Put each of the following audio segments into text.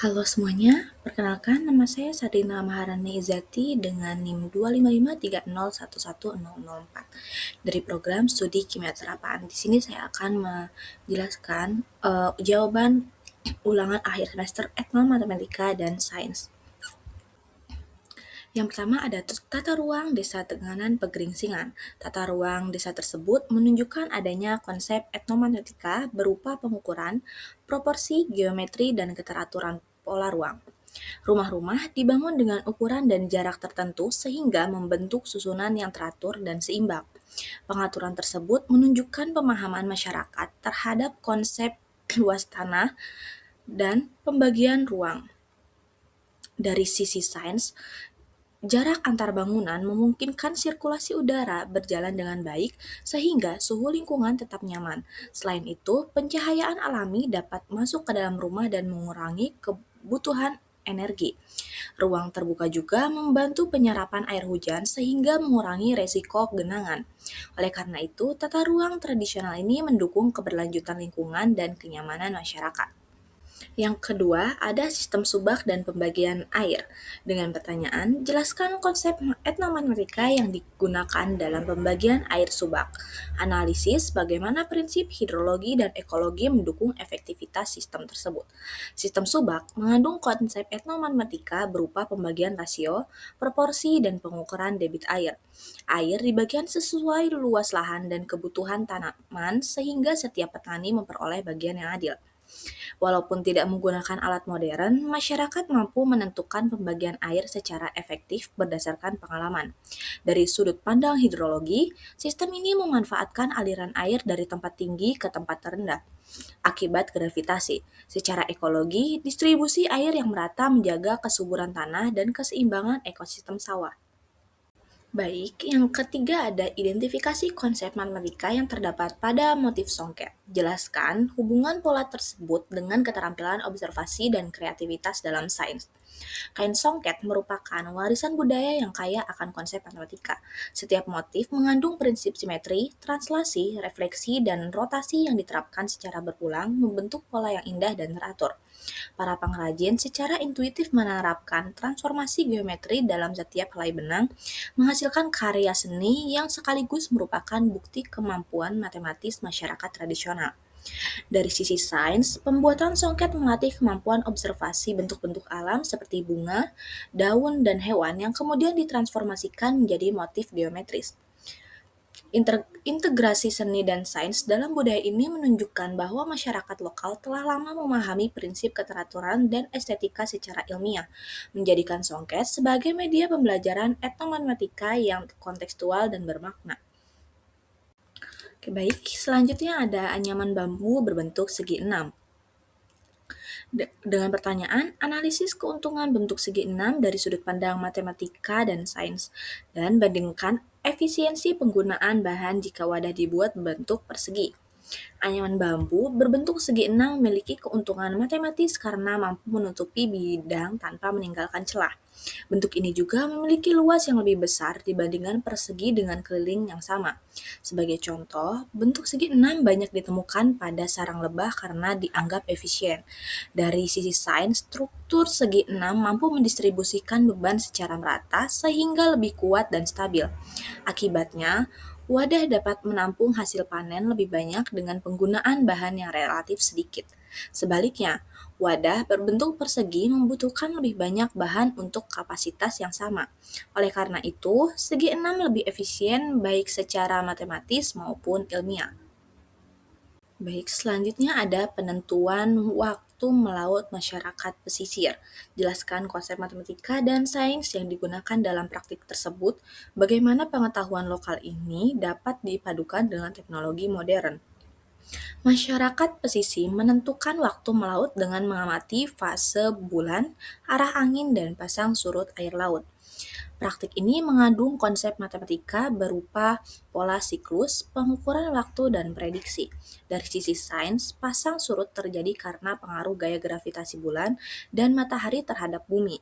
Halo semuanya, perkenalkan nama saya Sadrina Maharani Izati dengan NIM 25530110004 dari program studi kimia terapan. Di sini saya akan menjelaskan jawaban ulangan akhir semester Etno Matematika dan Sains. Yang pertama ada tata ruang desa Tenganan Pegeringsingan. Tata ruang desa tersebut menunjukkan adanya konsep etnomatematika berupa pengukuran, proporsi, geometri, dan keteraturan pola ruang. Rumah-rumah dibangun dengan ukuran dan jarak tertentu sehingga membentuk susunan yang teratur dan seimbang. Pengaturan tersebut menunjukkan pemahaman masyarakat terhadap konsep luas tanah dan pembagian ruang. Dari sisi sains, jarak antar bangunan memungkinkan sirkulasi udara berjalan dengan baik sehingga suhu lingkungan tetap nyaman. Selain itu, pencahayaan alami dapat masuk ke dalam rumah dan mengurangi kebutuhan energi. Ruang terbuka juga membantu penyerapan air hujan sehingga mengurangi resiko genangan. Oleh karena itu, tata ruang tradisional ini mendukung keberlanjutan lingkungan dan kenyamanan masyarakat. Yang kedua, ada sistem subak dan pembagian air. Dengan pertanyaan, jelaskan konsep etnomatematika yang digunakan dalam pembagian air subak. Analisis bagaimana prinsip hidrologi dan ekologi mendukung efektivitas sistem tersebut. Sistem subak mengandung konsep etnomatematika berupa pembagian rasio, proporsi, dan pengukuran debit air. Air dibagian sesuai luas lahan dan kebutuhan tanaman sehingga setiap petani memperoleh bagian yang adil. Walaupun tidak menggunakan alat modern, masyarakat mampu menentukan pembagian air secara efektif berdasarkan pengalaman. Dari sudut pandang hidrologi, sistem ini memanfaatkan aliran air dari tempat tinggi ke tempat terendah akibat gravitasi. Secara ekologi, distribusi air yang merata menjaga kesuburan tanah dan keseimbangan ekosistem sawah. Baik, yang ketiga ada identifikasi konsep matematika yang terdapat pada motif songket. Jelaskan hubungan pola tersebut dengan keterampilan observasi dan kreativitas dalam sains. Kain songket merupakan warisan budaya yang kaya akan konsep matematika. Setiap motif mengandung prinsip simetri, translasi, refleksi, dan rotasi yang diterapkan secara berulang membentuk pola yang indah dan teratur. Para pengrajin secara intuitif menerapkan transformasi geometri dalam setiap helai benang, menghasilkan karya seni yang sekaligus merupakan bukti kemampuan matematis masyarakat tradisional. Dari sisi sains, pembuatan songket melatih kemampuan observasi bentuk-bentuk alam seperti bunga, daun, dan hewan yang kemudian ditransformasikan menjadi motif geometris. Integrasi seni dan sains dalam budaya ini menunjukkan bahwa masyarakat lokal telah lama memahami prinsip keteraturan dan estetika secara ilmiah, menjadikan songket sebagai media pembelajaran etnomatematika yang kontekstual dan bermakna. Oke, baik, selanjutnya ada anyaman bambu berbentuk segi enam. Dengan pertanyaan, analisis keuntungan bentuk segi enam dari sudut pandang matematika dan sains, dan bandingkan efisiensi penggunaan bahan jika wadah dibuat berbentuk persegi. Anyaman bambu berbentuk segi enam memiliki keuntungan matematis karena mampu menutupi bidang tanpa meninggalkan celah. Bentuk ini juga memiliki luas yang lebih besar dibandingkan persegi dengan keliling yang sama. Sebagai contoh, bentuk segi enam banyak ditemukan pada sarang lebah karena dianggap efisien. Dari sisi sains, struktur segi enam mampu mendistribusikan beban secara merata sehingga lebih kuat dan stabil. Akibatnya, wadah dapat menampung hasil panen lebih banyak dengan penggunaan bahan yang relatif sedikit. Sebaliknya, wadah berbentuk persegi membutuhkan lebih banyak bahan untuk kapasitas yang sama. Oleh karena itu, segi enam lebih efisien baik secara matematis maupun ilmiah. Baik, selanjutnya ada penentuan waktu melaut masyarakat pesisir. Jelaskan konsep matematika dan sains yang digunakan dalam praktik tersebut, bagaimana pengetahuan lokal ini dapat dipadukan dengan teknologi modern. Masyarakat pesisir menentukan waktu melaut dengan mengamati fase bulan, arah angin, dan pasang surut air laut. Praktik ini mengandung konsep matematika berupa pola siklus, pengukuran waktu, dan prediksi. Dari sisi sains, pasang surut terjadi karena pengaruh gaya gravitasi bulan dan matahari terhadap bumi.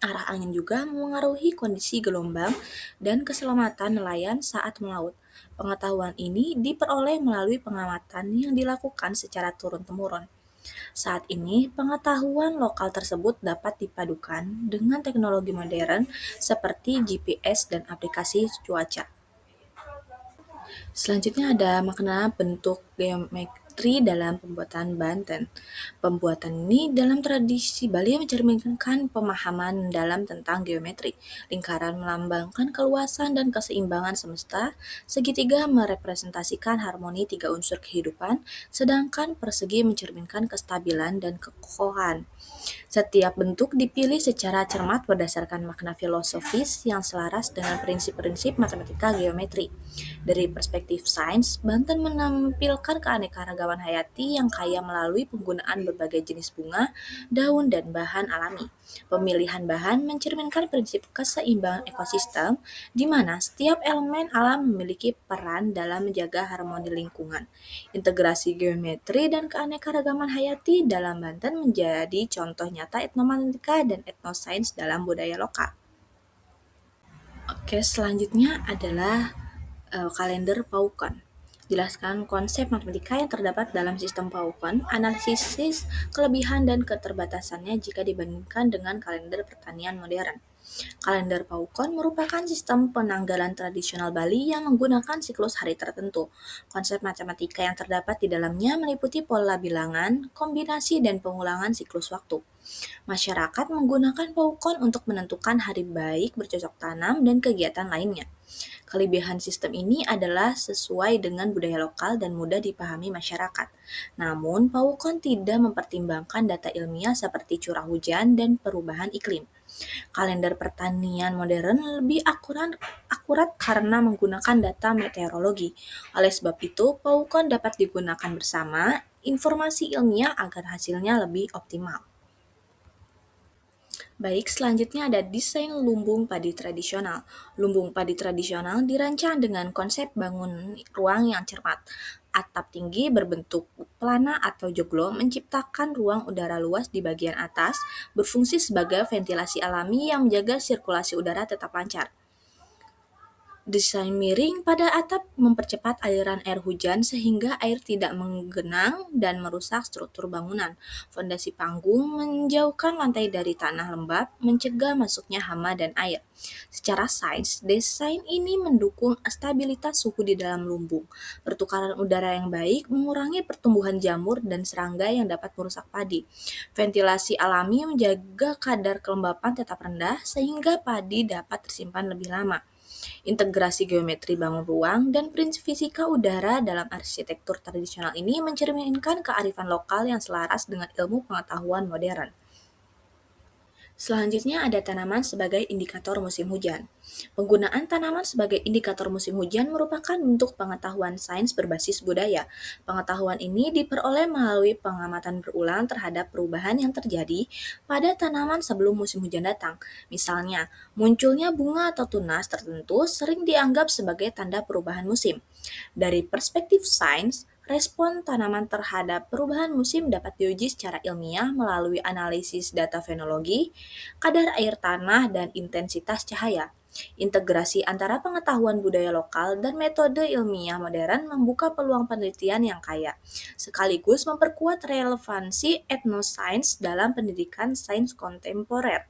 Arah angin juga mengaruhi kondisi gelombang dan keselamatan nelayan saat melaut. Pengetahuan ini diperoleh melalui pengamatan yang dilakukan secara turun-temurun. Saat ini, pengetahuan lokal tersebut dapat dipadukan dengan teknologi modern seperti GPS dan aplikasi cuaca. Selanjutnya ada makna bentuk geometri dalam pembuatan Banten. Pembuatan ini dalam tradisi Bali mencerminkan pemahaman dalam tentang geometri. Lingkaran melambangkan keluasan dan keseimbangan semesta, segitiga merepresentasikan harmoni tiga unsur kehidupan, sedangkan persegi mencerminkan kestabilan dan kekokohan. Setiap bentuk dipilih secara cermat berdasarkan makna filosofis yang selaras dengan prinsip-prinsip matematika geometri. Dari perspektif sains, Banten menampilkan keanekaragaman hayati yang kaya melalui penggunaan berbagai jenis bunga, daun, dan bahan alami. Pemilihan bahan mencerminkan prinsip keseimbangan ekosistem, di mana setiap elemen alam memiliki peran dalam menjaga harmoni lingkungan. Integrasi geometri dan keanekaragaman hayati dalam Banten menjadi contoh nyata etnomatematika dan etnosains dalam budaya lokal. Oke, selanjutnya adalah kalender Paukon. Jelaskan konsep matematika yang terdapat dalam sistem Paukon, analisis kelebihan dan keterbatasannya jika dibandingkan dengan kalender pertanian modern. Kalender Paukon merupakan sistem penanggalan tradisional Bali yang menggunakan siklus hari tertentu. Konsep matematika yang terdapat di dalamnya meliputi pola bilangan, kombinasi, dan pengulangan siklus waktu. Masyarakat menggunakan Paukon untuk menentukan hari baik bercocok tanam dan kegiatan lainnya. Kelebihan sistem ini adalah sesuai dengan budaya lokal dan mudah dipahami masyarakat. Namun, Paukon tidak mempertimbangkan data ilmiah seperti curah hujan dan perubahan iklim. Kalender pertanian modern lebih akurat karena menggunakan data meteorologi. Oleh sebab itu, Paukon dapat digunakan bersama informasi ilmiah agar hasilnya lebih optimal. Baik, selanjutnya ada desain lumbung padi tradisional. Lumbung padi tradisional dirancang dengan konsep bangun ruang yang cermat. Atap tinggi berbentuk pelana atau joglo menciptakan ruang udara luas di bagian atas, berfungsi sebagai ventilasi alami yang menjaga sirkulasi udara tetap lancar. Desain miring pada atap mempercepat aliran air hujan sehingga air tidak menggenang dan merusak struktur bangunan. Fondasi panggung menjauhkan lantai dari tanah lembab, mencegah masuknya hama dan air. Secara sains, desain ini mendukung stabilitas suhu di dalam lumbung. Pertukaran udara yang baik mengurangi pertumbuhan jamur dan serangga yang dapat merusak padi. Ventilasi alami menjaga kadar kelembapan tetap rendah sehingga padi dapat tersimpan lebih lama. Integrasi geometri bangun ruang dan prinsip fisika udara dalam arsitektur tradisional ini mencerminkan kearifan lokal yang selaras dengan ilmu pengetahuan modern. Selanjutnya ada tanaman sebagai indikator musim hujan. Penggunaan tanaman sebagai indikator musim hujan merupakan bentuk pengetahuan sains berbasis budaya. Pengetahuan ini diperoleh melalui pengamatan berulang terhadap perubahan yang terjadi pada tanaman sebelum musim hujan datang. Misalnya, munculnya bunga atau tunas tertentu sering dianggap sebagai tanda perubahan musim. Dari perspektif sains, respon tanaman terhadap perubahan musim dapat diuji secara ilmiah melalui analisis data fenologi, kadar air tanah, dan intensitas cahaya. Integrasi antara pengetahuan budaya lokal dan metode ilmiah modern membuka peluang penelitian yang kaya, sekaligus memperkuat relevansi etnosains dalam pendidikan sains kontemporer.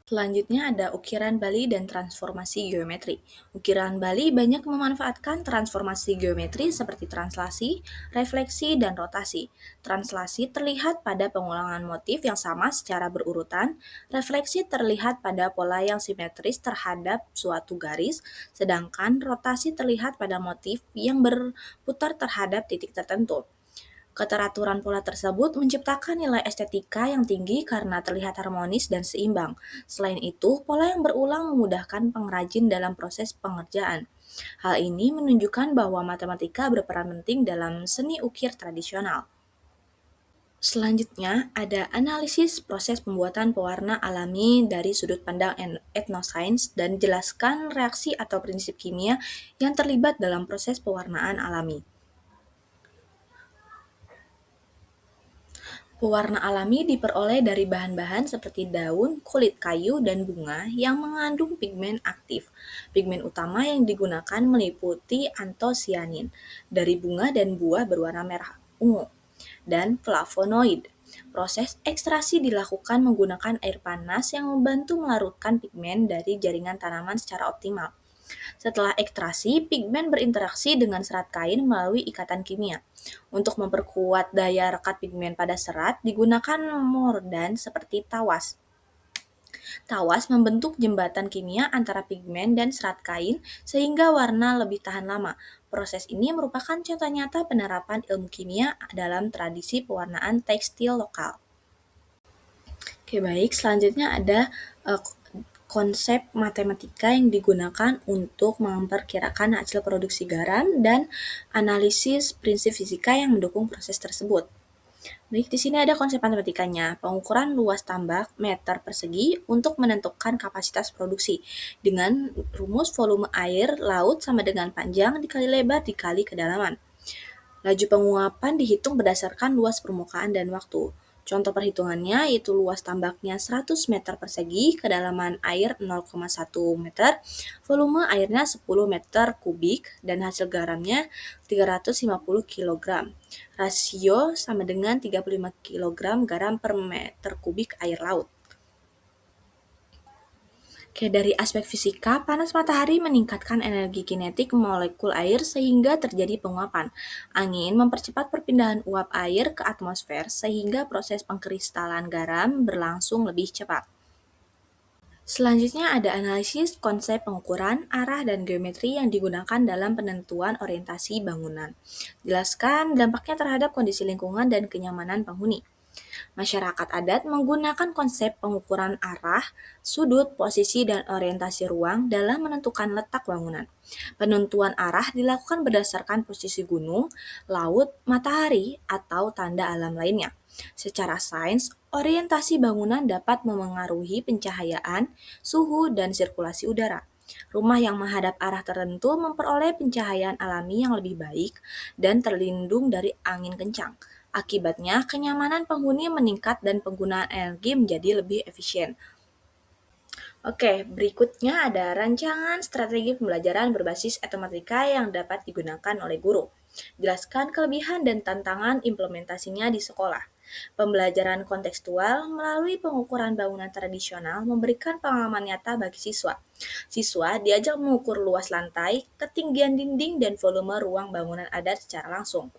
Selanjutnya ada ukiran Bali dan transformasi geometri. Ukiran Bali banyak memanfaatkan transformasi geometri seperti translasi, refleksi, dan rotasi. Translasi terlihat pada pengulangan motif yang sama secara berurutan, refleksi terlihat pada pola yang simetris terhadap suatu garis, sedangkan rotasi terlihat pada motif yang berputar terhadap titik tertentu. Keteraturan pola tersebut menciptakan nilai estetika yang tinggi karena terlihat harmonis dan seimbang. Selain itu, pola yang berulang memudahkan pengrajin dalam proses pengerjaan. Hal ini menunjukkan bahwa matematika berperan penting dalam seni ukir tradisional. Selanjutnya, ada analisis proses pembuatan pewarna alami dari sudut pandang etnosains dan jelaskan reaksi atau prinsip kimia yang terlibat dalam proses pewarnaan alami. Pewarna alami diperoleh dari bahan-bahan seperti daun, kulit kayu, dan bunga yang mengandung pigmen aktif. Pigmen utama yang digunakan meliputi antosianin dari bunga dan buah berwarna merah ungu. dan flavonoid. Proses ekstraksi dilakukan menggunakan air panas yang membantu melarutkan pigmen dari jaringan tanaman secara optimal. Setelah ekstraksi, pigmen berinteraksi dengan serat kain melalui ikatan kimia. Untuk memperkuat daya rekat pigmen pada serat, digunakan mordan seperti tawas. Tawas membentuk jembatan kimia antara pigmen dan serat kain sehingga warna lebih tahan lama. Proses ini merupakan contoh nyata penerapan ilmu kimia dalam tradisi pewarnaan tekstil lokal. Oke, baik. Selanjutnya ada eh, konsep matematika yang digunakan untuk memperkirakan hasil produksi garam dan analisis prinsip fisika yang mendukung proses tersebut. Baik, di sini ada konsep matematikanya, pengukuran luas tambak meter persegi untuk menentukan kapasitas produksi dengan rumus volume air laut sama dengan panjang dikali lebar dikali kedalaman. Laju penguapan dihitung berdasarkan luas permukaan dan waktu. Contoh perhitungannya yaitu luas tambaknya 100 meter persegi, kedalaman air 0,1 meter, volume airnya 10 meter kubik, dan hasil garamnya 350 kg. Rasio sama dengan 35 kg garam per meter kubik air laut. Oke, dari aspek fisika, panas matahari meningkatkan energi kinetik molekul air sehingga terjadi penguapan. Angin mempercepat perpindahan uap air ke atmosfer sehingga proses pengkristalan garam berlangsung lebih cepat. Selanjutnya ada analisis konsep pengukuran, arah, dan geometri yang digunakan dalam penentuan orientasi bangunan. Jelaskan dampaknya terhadap kondisi lingkungan dan kenyamanan penghuni. Masyarakat adat menggunakan konsep pengukuran arah, sudut, posisi, dan orientasi ruang dalam menentukan letak bangunan. Penentuan arah dilakukan berdasarkan posisi gunung, laut, matahari, atau tanda alam lainnya. Secara sains, orientasi bangunan dapat memengaruhi pencahayaan, suhu, dan sirkulasi udara. Rumah yang menghadap arah tertentu memperoleh pencahayaan alami yang lebih baik dan terlindung dari angin kencang. Akibatnya, kenyamanan penghuni meningkat dan penggunaan energi menjadi lebih efisien. Oke, berikutnya ada rancangan strategi pembelajaran berbasis matematika yang dapat digunakan oleh guru. Jelaskan kelebihan dan tantangan implementasinya di sekolah. Pembelajaran kontekstual melalui pengukuran bangunan tradisional memberikan pengalaman nyata bagi siswa. Siswa diajak mengukur luas lantai, ketinggian dinding, dan volume ruang bangunan adat secara langsung.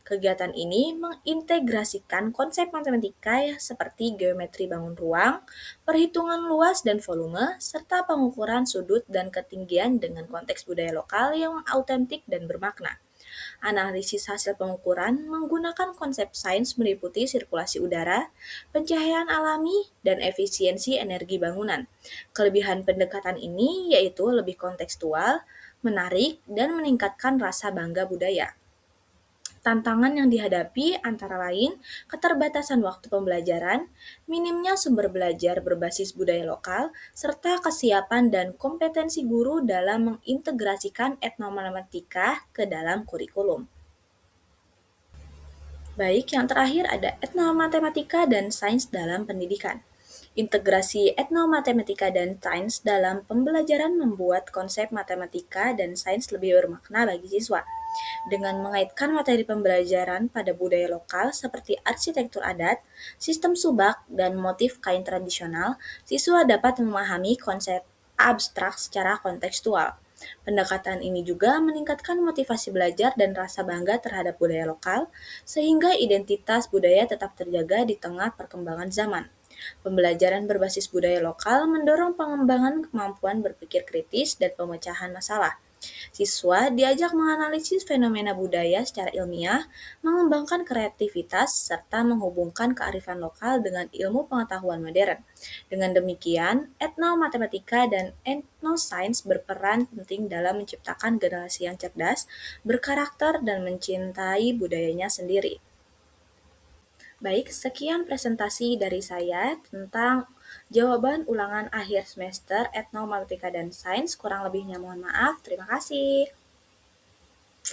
Kegiatan ini mengintegrasikan konsep matematika seperti geometri bangun ruang, perhitungan luas dan volume, serta pengukuran sudut dan ketinggian dengan konteks budaya lokal yang autentik dan bermakna. Analisis hasil pengukuran menggunakan konsep sains meliputi sirkulasi udara, pencahayaan alami, dan efisiensi energi bangunan. Kelebihan pendekatan ini yaitu lebih kontekstual, menarik, dan meningkatkan rasa bangga budaya. Tantangan yang dihadapi antara lain keterbatasan waktu pembelajaran, minimnya sumber belajar berbasis budaya lokal, serta kesiapan dan kompetensi guru dalam mengintegrasikan etnomatematika ke dalam kurikulum. Baik, yang terakhir ada etnomatematika dan sains dalam pendidikan. Integrasi etnomatematika dan sains dalam pembelajaran membuat konsep matematika dan sains lebih bermakna bagi siswa. Dengan mengaitkan materi pembelajaran pada budaya lokal seperti arsitektur adat, sistem subak, dan motif kain tradisional, siswa dapat memahami konsep abstrak secara kontekstual. Pendekatan ini juga meningkatkan motivasi belajar dan rasa bangga terhadap budaya lokal, sehingga identitas budaya tetap terjaga di tengah perkembangan zaman. Pembelajaran berbasis budaya lokal mendorong pengembangan kemampuan berpikir kritis dan pemecahan masalah. Siswa diajak menganalisis fenomena budaya secara ilmiah, mengembangkan kreativitas, serta menghubungkan kearifan lokal dengan ilmu pengetahuan modern. Dengan demikian, etnomatematika dan etnosains berperan penting dalam menciptakan generasi yang cerdas, berkarakter, dan mencintai budayanya sendiri. Baik, sekian presentasi dari saya tentang jawaban ulangan akhir semester Etnomatematika dan Sains. Kurang lebihnya mohon maaf. Terima kasih.